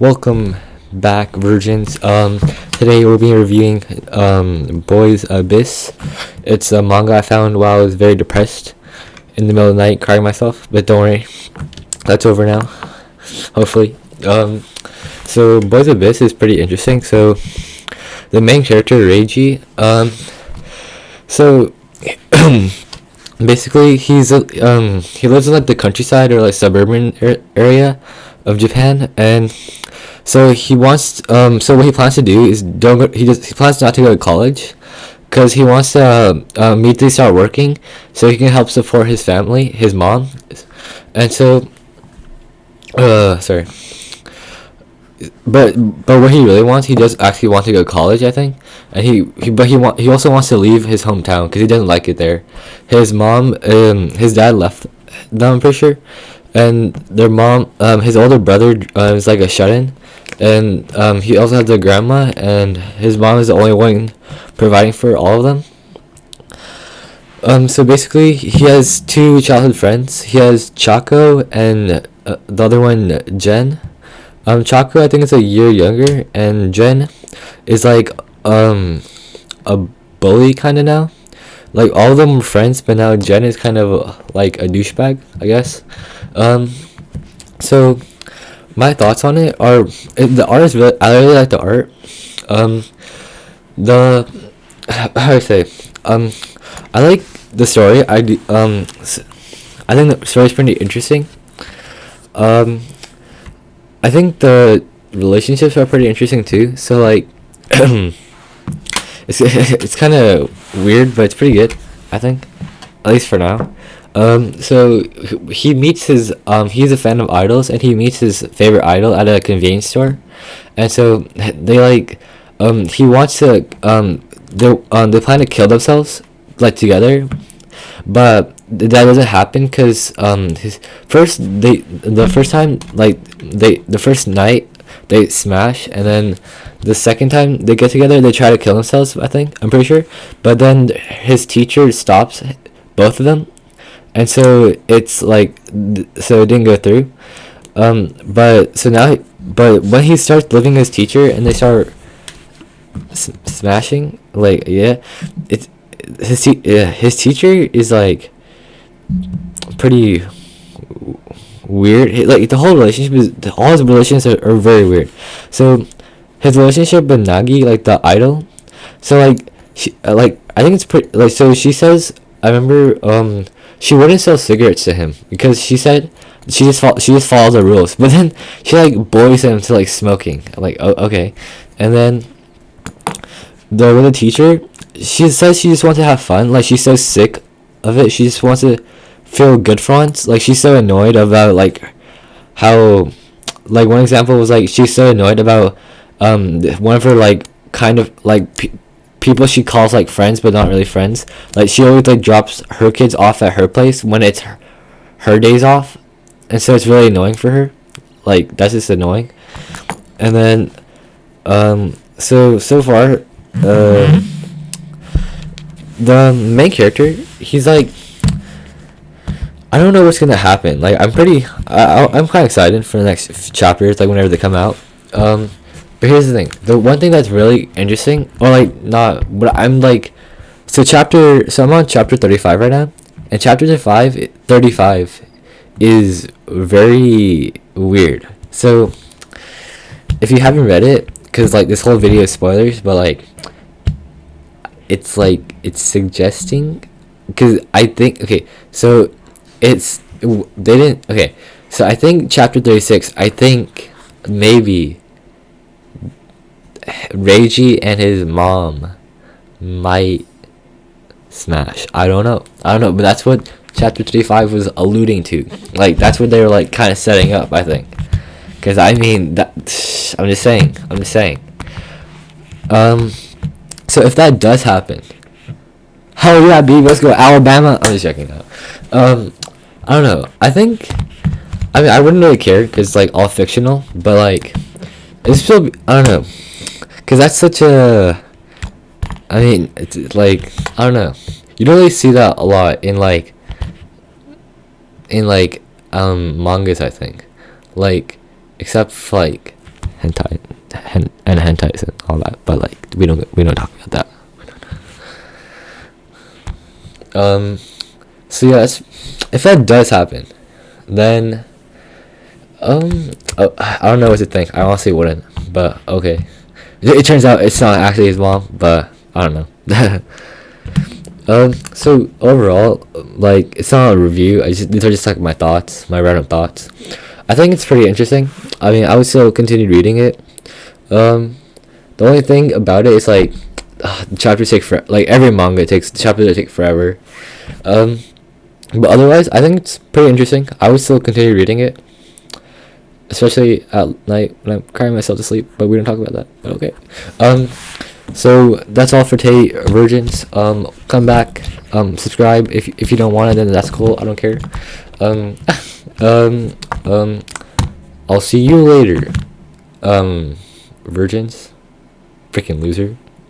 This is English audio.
Welcome back, virgins. Today we'll be reviewing Boys Abyss. It's a manga I found while I was very depressed in the middle of the night, crying myself. But don't worry, that's over now. Hopefully. So Boys Abyss is pretty interesting. So the main character, Reiji, so basically he lives in like the countryside or like suburban area of Japan, and so he wants so what he plans to do is he plans not to go to college because he wants to immediately start working so he can help support his family, his mom. And so sorry, but what he really wants, he does actually want to go to college, I think. And he also wants to leave his hometown because he doesn't like it there. His mom, his dad left them, I'm pretty sure, and their mom, his older brother, is like a shut-in, and he also has a grandma, and his mom is the only one providing for all of them. So basically, he has two childhood friends. He has Chaco and the other one, Jen. Chaco, I think, is a year younger, and Jen is like a bully kind of now. Like, all of them were friends, but now Jen is kind of like a douchebag, I guess. So my thoughts on it are, the art is I really like the art. The how do I say? I like the story. I think the story is pretty interesting. I think the relationships are pretty interesting too. So like, it's kind of weird, but it's pretty good, I think, at least for now. So he meets his he's a fan of idols, and he meets his favorite idol at a convenience store, and so they like he wants to they plan to kill themselves like together, but that doesn't happen because the first night they smash, and then the second time they get together they try to kill themselves, I think, I'm pretty sure, but then his teacher stops both of them, and so it's like so it didn't go through. But when he starts living his teacher and they start smashing, like, yeah, it's his teacher is like pretty weird. Like, the whole relationship all his relationships are very weird. So his relationship with Nagi, like the idol, so like I think it's pretty, like, so she says, I remember she wouldn't sell cigarettes to him because she said she just follows the rules, but then she like bullies him to like smoking. I'm like, oh, okay. And then with the teacher, she says she just wants to have fun. Like, she's so sick of it, she just wants to feel good for once. Like, she's so annoyed about like how, like, one example was like she's so annoyed about one of her like kind of like people she calls like friends but not really friends. Like, she always like drops her kids off at her place when it's her days off, and so it's really annoying for her. Like, that's just annoying. And then so far the main character, he's like, I don't know what's gonna happen. Like, I'm kind of excited for the next chapters, like whenever they come out. But here's the thing: the one thing that's really interesting, or like not, but I'm like, so I'm on chapter 35 right now, and chapter 35 is very weird. So if you haven't read it, because like this whole video is spoilers, but like it's suggesting, because I think, okay, so so I think chapter 36, I think maybe Reiji and his mom might smash. I don't know, but that's what chapter 35 was alluding to. Like, that's what they were like kind of setting up, I think. Because I mean, that I'm just saying. So if that does happen, hell yeah, baby, let's go Alabama. I'm just checking out. I don't know. I mean, I wouldn't really care because like all fictional, but like it's still, I don't know, because that's such a, I mean, it's like, I don't know. You don't really see that a lot in mangas, I think. Like, except for like and hentais and all that, but like we don't talk about that. So yeah, if that does happen, then I don't know what to think. I honestly wouldn't, but okay. It turns out it's not actually his mom, but I don't know. So overall, like, it's not a review. These are just like my thoughts, my random thoughts. I think it's pretty interesting. I mean, I would still continue reading it. The only thing about it is like, the chapters take like every manga the chapters take forever. But otherwise, I think it's pretty interesting. I would still continue reading it, especially at night when I'm crying myself to sleep. But we don't talk about that. But okay. So that's all for today, virgins. Come back. Subscribe if you don't want it, then that's cool. I don't care. I'll see you later. Virgins. Freaking loser.